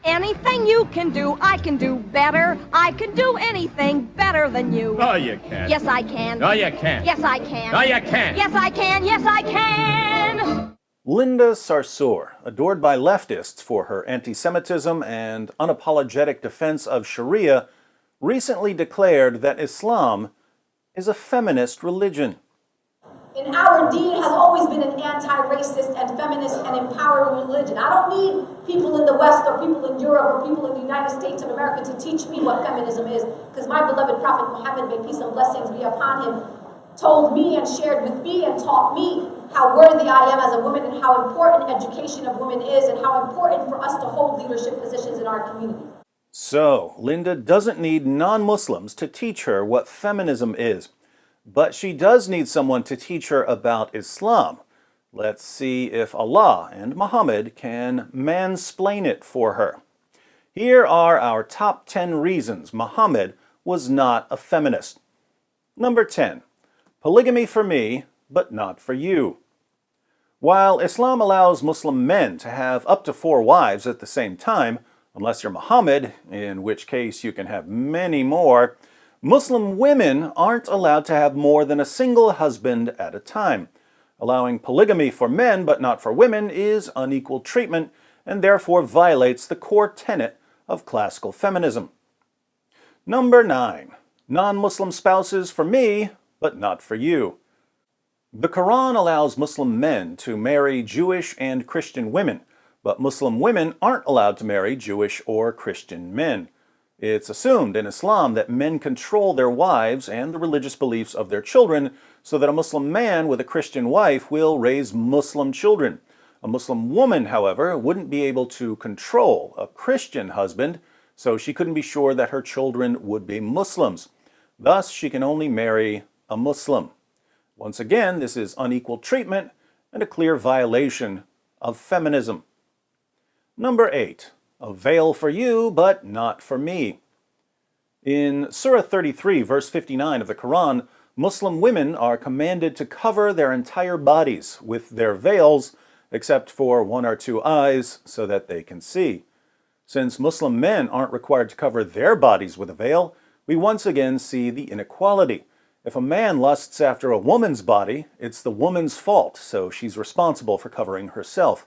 Anything you can do, I can do better. I can do anything better than you. No, you can't. Yes, I can. No, you can't. Yes, I can. No, you can't. Yes, I can. Yes, I can. Linda Sarsour, adored by leftists for her anti-Semitism and unapologetic defense of Sharia, recently declared that Islam is a feminist religion. And our deen has always been an anti-racist and feminist and empowering religion. I don't need people in the West or people in Europe or people in the United States of America to teach me what feminism is, because my beloved Prophet Muhammad, may peace and blessings be upon him, told me and shared with me and taught me how worthy I am as a woman and how important education of women is and how important for us to hold leadership positions in our community. So, Linda doesn't need non-Muslims to teach her what feminism is. But she does need someone to teach her about Islam. Let's see if Allah and Muhammad can mansplain it for her. Here are our top 10 reasons Muhammad was not a feminist. Number 10. Polygamy for me, but not for you. While Islam allows Muslim men to have up to 4 wives at the same time, unless you're Muhammad, in which case you can have many more, Muslim women aren't allowed to have more than a single husband at a time. Allowing polygamy for men but not for women is unequal treatment and therefore violates the core tenet of classical feminism. Number 9. Non-Muslim spouses for me but not for you. The Quran allows Muslim men to marry Jewish and Christian women, but Muslim women aren't allowed to marry Jewish or Christian men. It's assumed in Islam that men control their wives and the religious beliefs of their children, so that a Muslim man with a Christian wife will raise Muslim children. A Muslim woman, however, wouldn't be able to control a Christian husband, so she couldn't be sure that her children would be Muslims. Thus, she can only marry a Muslim. Once again, this is unequal treatment and a clear violation of feminism. Number 8. A veil for you, but not for me. In Surah 33, verse 59 of the Quran, Muslim women are commanded to cover their entire bodies with their veils, except for 1 or 2 eyes, so that they can see. Since Muslim men aren't required to cover their bodies with a veil, we once again see the inequality. If a man lusts after a woman's body, it's the woman's fault, so she's responsible for covering herself.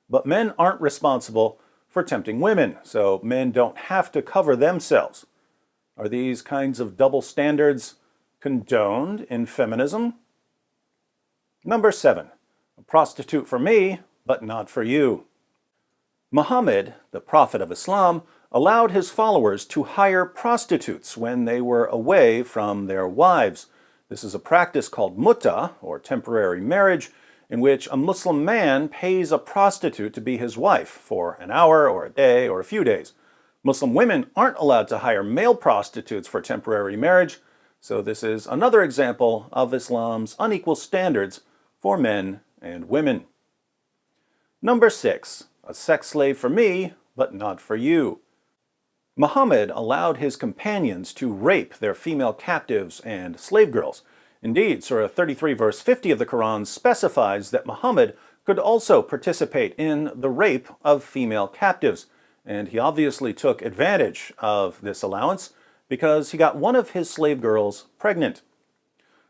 But men aren't responsible for tempting women, so men don't have to cover themselves. Are these kinds of double standards condoned in feminism? Number 7. A prostitute for me, but not for you. Muhammad, the Prophet of Islam, allowed his followers to hire prostitutes when they were away from their wives. This is a practice called mutta, or temporary marriage, in which a Muslim man pays a prostitute to be his wife for an hour or a day or a few days. Muslim women aren't allowed to hire male prostitutes for temporary marriage, so this is another example of Islam's unequal standards for men and women. Number 6. A sex slave for me, but not for you. Muhammad allowed his companions to rape their female captives and slave girls. Indeed, Surah 33 verse 50 of the Quran specifies that Muhammad could also participate in the rape of female captives, and he obviously took advantage of this allowance because he got one of his slave girls pregnant.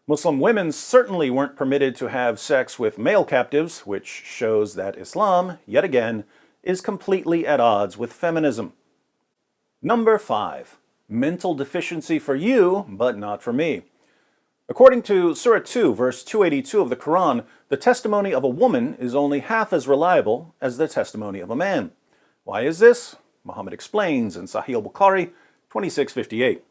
Muslim women certainly weren't permitted to have sex with male captives, which shows that Islam, yet again, is completely at odds with feminism. Number 5. Mental deficiency for you, but not for me. According to Surah 2, verse 282 of the Quran, the testimony of a woman is only half as reliable as the testimony of a man. Why is this? Muhammad explains in Sahih al-Bukhari 2658.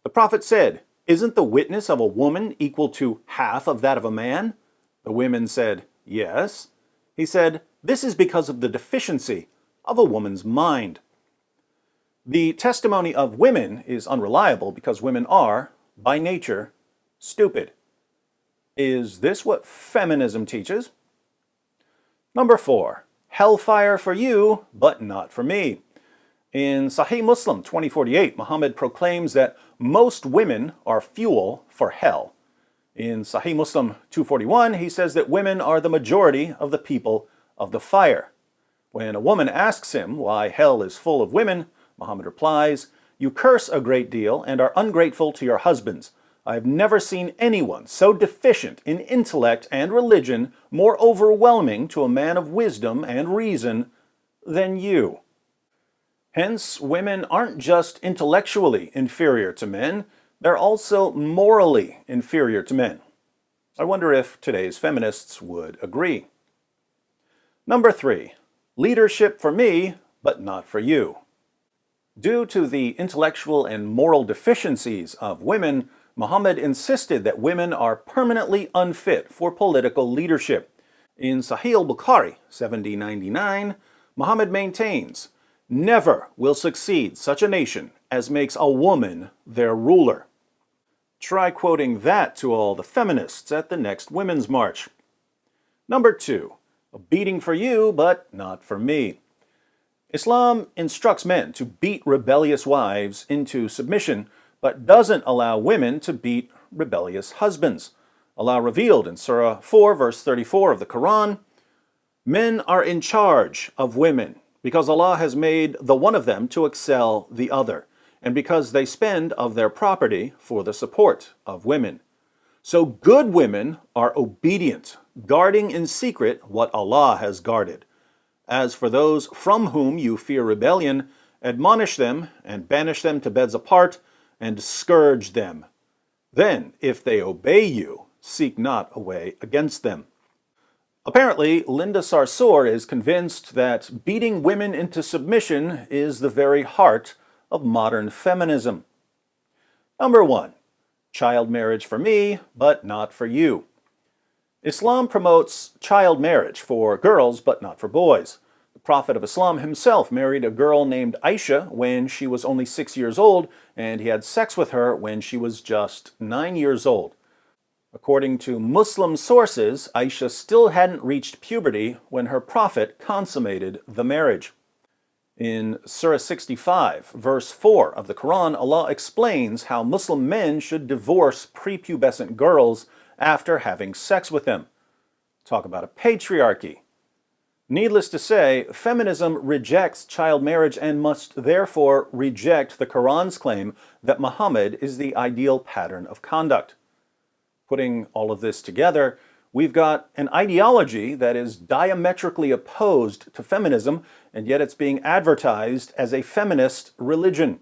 The Prophet said, "Isn't the witness of a woman equal to half of that of a man?" The women said, "Yes." He said, "This is because of the deficiency of a woman's mind." The testimony of women is unreliable because women are, by nature, stupid. Is this what feminism teaches? Number 4. Hellfire for you, but not for me. In Sahih Muslim 2048, Muhammad proclaims that most women are fuel for hell. In Sahih Muslim 241, he says that women are the majority of the people of the fire. When a woman asks him why hell is full of women, Muhammad replies, "You curse a great deal and are ungrateful to your husbands. I have never seen anyone so deficient in intellect and religion, more overwhelming to a man of wisdom and reason than you." Hence, women aren't just intellectually inferior to men, they're also morally inferior to men. I wonder if today's feminists would agree. Number 3, leadership for me, but not for you. Due to the intellectual and moral deficiencies of women, Muhammad insisted that women are permanently unfit for political leadership. In Sahih al-Bukhari 7099, Muhammad maintains, "Never will succeed such a nation as makes a woman their ruler." Try quoting that to all the feminists at the next Women's March. Number 2, a beating for you, but not for me. Islam instructs men to beat rebellious wives into submission, but doesn't allow women to beat rebellious husbands. Allah revealed in Surah 4, verse 34 of the Quran, "Men are in charge of women, because Allah has made the one of them to excel the other, and because they spend of their property for the support of women. So good women are obedient, guarding in secret what Allah has guarded. As for those from whom you fear rebellion, admonish them and banish them to beds apart and scourge them. Then, if they obey you, seek not a way against them." Apparently, Linda Sarsour is convinced that beating women into submission is the very heart of modern feminism. Number 1, child marriage for me, but not for you. Islam promotes child marriage for girls, but not for boys. The Prophet of Islam himself married a girl named Aisha when she was only 6 years old, and he had sex with her when she was just 9 years old. According to Muslim sources, Aisha still hadn't reached puberty when her prophet consummated the marriage. In Surah 65, verse 4 of the Quran, Allah explains how Muslim men should divorce prepubescent girls after having sex with them. Talk about a patriarchy. Needless to say, feminism rejects child marriage and must therefore reject the Quran's claim that Muhammad is the ideal pattern of conduct. Putting all of this together, we've got an ideology that is diametrically opposed to feminism, and yet it's being advertised as a feminist religion.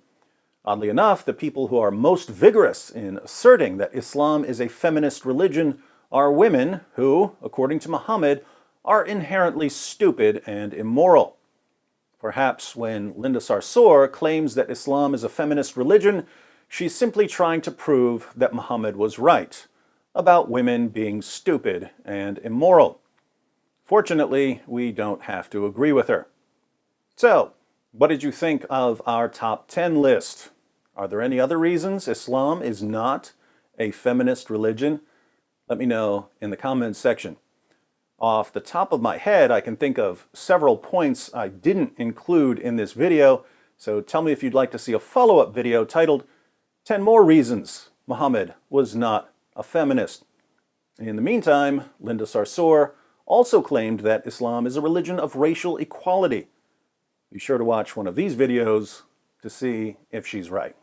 Oddly enough, the people who are most vigorous in asserting that Islam is a feminist religion are women who, according to Muhammad, are inherently stupid and immoral. Perhaps when Linda Sarsour claims that Islam is a feminist religion, she's simply trying to prove that Muhammad was right about women being stupid and immoral. Fortunately, we don't have to agree with her. So, what did you think of our top 10 list? Are there any other reasons Islam is not a feminist religion? Let me know in the comments section. Off the top of my head, I can think of several points I didn't include in this video, so tell me if you'd like to see a follow-up video titled 10 More Reasons Muhammad Was Not a Feminist. In the meantime, Linda Sarsour also claimed that Islam is a religion of racial equality. Be sure to watch one of these videos to see if she's right.